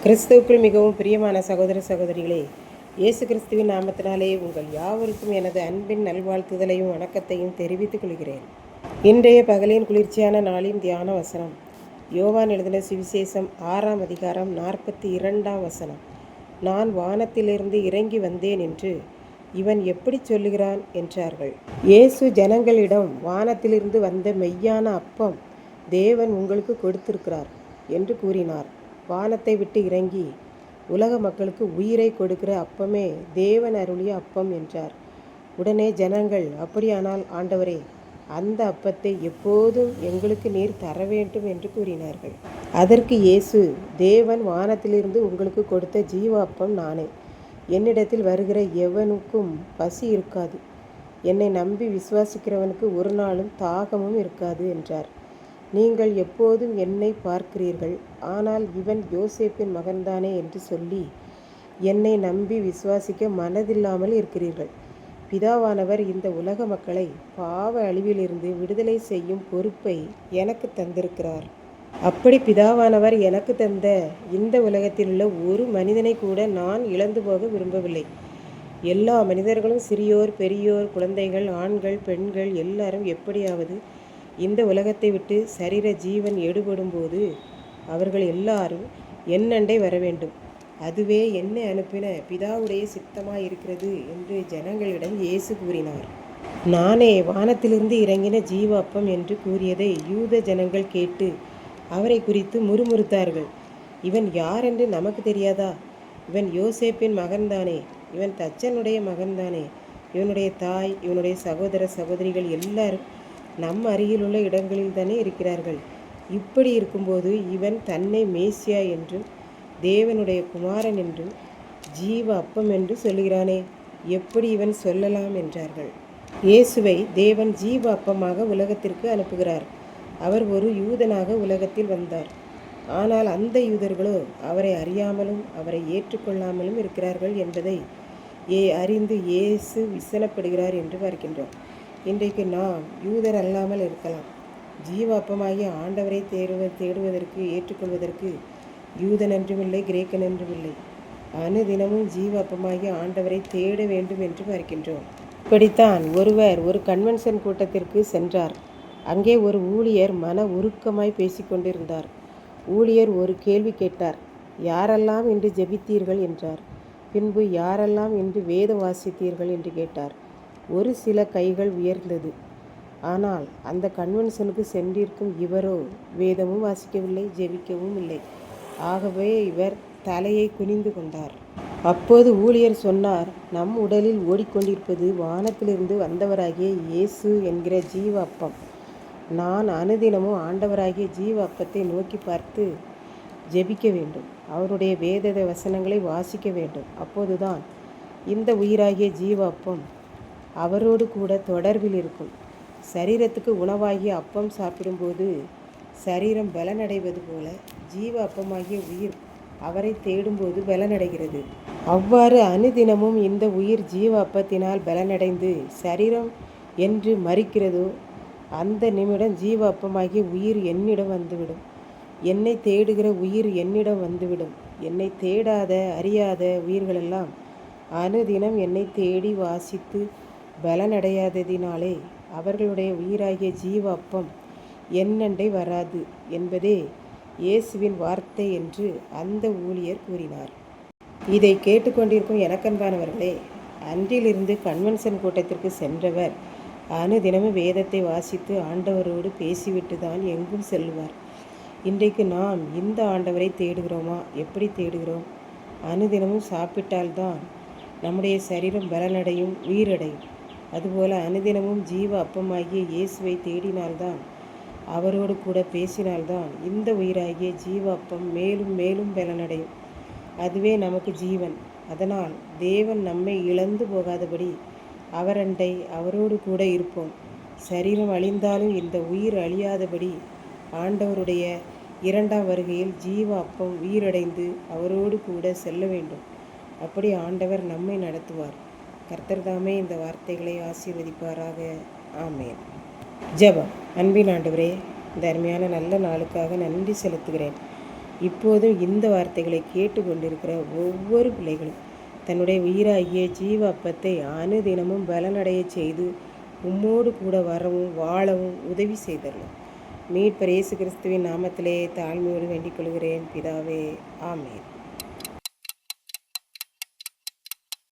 கிறிஸ்துவுக்குள் மிகவும் பிரியமான சகோதர சகோதரிகளே, இயேசு கிறிஸ்துவின் நாமத்தினாலே உங்கள் யாவருக்கும் எனது அன்பின் நல்வாழ்த்துதலையும் வணக்கத்தையும் தெரிவித்துக் கொள்கிறேன். இன்றைய பகலின் குளிர்ச்சியான நாளின் தியான வசனம் யோவான் எழுதின சுவிசேஷம் 6ஆம் அதிகாரம் 42ஆம் வசனம். நான் வானத்திலிருந்து இறங்கி வந்தேன் என்று இவன் எப்படி சொல்லுகிறான் என்றார்கள். இயேசு ஜனங்களிடம் வானத்திலிருந்து வந்த மெய்யான அப்பம் தேவன் உங்களுக்கு கொடுத்திருக்கிறார் என்று கூறினார். வானத்தை விட்டு இறங்கி உலக மக்களுக்கு உயிரை கொடுக்கிற அப்பமே தேவன் அருளிய அப்பம் என்றார். உடனே ஜனங்கள், அப்படியானால் ஆண்டவரே, அந்த அப்பத்தை எப்போதும் எங்களுக்கு நீர் தர வேண்டும் என்று கூறினார்கள். அதற்கு இயேசு, தேவன் வானத்திலிருந்து உங்களுக்கு கொடுத்த ஜீவ அப்பம் நானே. என்னிடத்தில் வருகிற எவனுக்கும் பசி இருக்காது. என்னை நம்பி விசுவாசிக்கிறவனுக்கு ஒரு நாளும் தாகமும் இருக்காது என்றார். நீங்கள் எப்போதும் என்னை பார்க்கிறீர்கள், ஆனால் இவன் யோசேப்பின் மகன்தானே என்று சொல்லி என்னை நம்பி விசுவாசிக்க மனதில்லாமல் இருக்கிறீர்கள். பிதாவானவர் இந்த உலக மக்களை பாவ அழிவிலிருந்து விடுதலை செய்யும் பொறுப்பை எனக்கு தந்திருக்கிறார். அப்படி பிதாவானவர் எனக்கு தந்த இந்த உலகத்தில் உள்ள ஒரு மனிதனை கூட நான் இழந்து போக விரும்பவில்லை. எல்லா மனிதர்களும், சிறியோர் பெரியோர், குழந்தைகள், ஆண்கள் பெண்கள், எல்லாரும் எப்படியாவது இந்த உலகத்தை விட்டு சரீர ஜீவன் எடுபடும் போது அவர்கள் எல்லாரும் என்னண்டை வர வேண்டும். அதுவே என்னை அனுப்பின பிதாவுடைய சித்தமாயிருக்கிறது என்று ஜனங்களிடம் இயேசு கூறினார். நானே வானத்திலிருந்து இறங்கின ஜீவ அப்பம் என்று கூறியதை யூத ஜனங்கள் கேட்டு அவரை குறித்து முறுமுறுத்தார்கள். இவன் யார் என்று நமக்கு தெரியாதா? இவன் யோசேப்பின் மகன்தானே? இவன் தச்சனுடைய மகன்தானே? இவனுடைய தாய், இவனுடைய சகோதர சகோதரிகள் எல்லாரும் நம் அருகில் உள்ள இடங்களில் தானே இருக்கிறார்கள். இப்படி இருக்கும்போது இவன் தன்னை மேசியா என்றும் தேவனுடைய குமாரன் என்றும் ஜீவ அப்பம் என்று சொல்லுகிறானே, எப்படி இவன் சொல்லலாம் என்றார்கள். இயேசுவை தேவன் ஜீவ அப்பமாக உலகத்திற்கு அனுப்புகிறார். அவர் ஒரு யூதனாக உலகத்தில் வந்தார். ஆனால் அந்த யூதர்களோ அவரை அறியாமலும் அவரை ஏற்றுக்கொள்ளாமலும் இருக்கிறார்கள் என்பதை அறிந்து இயேசு விசனப்படுகிறார் என்று பார்க்கின்றோம். இன்றைக்கு நாம் யூதர் அல்லாமல் இருக்கலாம். ஜீவாப்பமாகிய ஆண்டவரை தேடுவதற்கு ஏற்றுக்கொள்வதற்கு யூதன் என்றுமில்லை, கிரேக்கன் என்றுமில்லை. அனுதினமும் ஜீவாப்பமாகிய ஆண்டவரை தேட வேண்டும் என்று பார்க்கின்றோம். இப்படித்தான் ஒருவர் ஒரு கன்வென்ஷன் கூட்டத்திற்கு சென்றார். அங்கே ஒரு ஊழியர் மன உருக்கமாய் பேசிக்கொண்டிருந்தார். ஊழியர் ஒரு கேள்வி கேட்டார். யாரெல்லாம் இன்று ஜெபித்தீர்கள் என்றார். பின்பு யாரெல்லாம் இன்று வேதம் வாசித்தீர்கள் என்று கேட்டார். ஒரு சில கைகள் உயர்ந்தது. ஆனால் அந்த கன்வென்ஷனுக்கு சென்றிருக்கும் இவரோ வேதமும் வாசிக்கவில்லை, ஜெபிக்கவும் இல்லை. ஆகவே இவர் தலையை குனிந்து கொண்டார். அப்போது ஊழியர் சொன்னார், நம் உடலில் ஓடிக்கொண்டிருப்பது வானத்திலிருந்து வந்தவராகிய இயேசு என்கிற ஜீவ அப்பம். நான் அனுதினமும் ஆண்டவராகிய ஜீவ அப்பத்தை நோக்கி பார்த்து ஜெபிக்க வேண்டும். அவருடைய வேத வசனங்களை வாசிக்க வேண்டும். அப்போதுதான் இந்த உயிராகிய ஜீவ அப்பம் அவரோடு கூட தொடர்பில் இருக்கும். சரீரத்துக்கு உணவாகிய அப்பம் சாப்பிடும்போது சரீரம் பலனடைவது போல ஜீவ அப்பமாகிய உயிர் அவரை தேடும்போது பலனடைகிறது. அவ்வாறு அனுதினமும் இந்த உயிர் ஜீவ அப்பத்தினால் பலனடைந்து சரீரம் என்று மறிக்கிறதோ அந்த நிமிடம் ஜீவ அப்பமாகிய உயிர் என்னிடம் வந்துவிடும். என்னை தேடுகிற உயிர் என்னிடம் வந்துவிடும். என்னை தேடாத அறியாத உயிர்களெல்லாம் அனுதினம் என்னை தேடி வாசித்து பலனடையாததினாலே அவர்களுடைய உயிராகிய ஜீவ அப்பம் என்னண்டை வராது என்பதே இயேசுவின் வார்த்தை என்று அந்த ஊழியர் கூறினார். இதை கேட்டுக்கொண்டிருக்கும் எனக்கன்பானவர்களே, அன்றிலிருந்து கன்வென்ஷன் கூட்டத்திற்கு சென்றவர் அனுதினமும் வேதத்தை வாசித்து ஆண்டவரோடு பேசிவிட்டு தான் எங்கும் செல்லுவார். இன்றைக்கு நாம் இந்த ஆண்டவரை தேடுகிறோமா? எப்படி தேடுகிறோம்? அனுதினமும் சாப்பிட்டால்தான் நம்முடைய சரீரம் பலனடையும், உயிரடையும். அதுபோல அனுதினமும் ஜீவ அப்பமாகிய இயேசுவை தேடினால்தான், அவரோடு கூட பேசினால்தான் இந்த உயிராகிய ஜீவ அப்பம் மேலும் மேலும் பலனடையும். அதுவே நமக்கு ஜீவன். அதனால் தேவன் நம்மை இழந்து போகாதபடி அவரண்டை அவரோடு கூட இருப்போம். சரீரம் அழிந்தாலும் இந்த உயிர் அழியாதபடி ஆண்டவருடைய 2ஆம் வருகையில் ஜீவ அப்பம் உயிரடைந்து அவரோடு கூட செல்ல வேண்டும். அப்படி ஆண்டவர் நம்மை நடத்துவார். கர்த்தர் தாமே இந்த வார்த்தைகளை ஆசீர்வதிப்பாராக. ஆமேன். ஜெபம். அன்பின் ஆண்டவரே, இந்த அருமையான நல்ல நாளுக்காக நன்றி செலுத்துகிறேன். இப்போதும் இந்த வார்த்தைகளை கேட்டுக்கொண்டிருக்கிற ஒவ்வொரு பிள்ளைகளும் தன்னுடைய உயிராகிய ஜீவ அப்பத்தை அனுதினமும் பலனடைய செய்து உம்மோடு கூட வரவும் வாழவும் உதவி செய்தரலாம். மீட்பர் இயேசு கிறிஸ்துவின் நாமத்திலே தாழ்மையோடு வேண்டிக் கொள்கிறேன் பிதாவே. ஆமென்.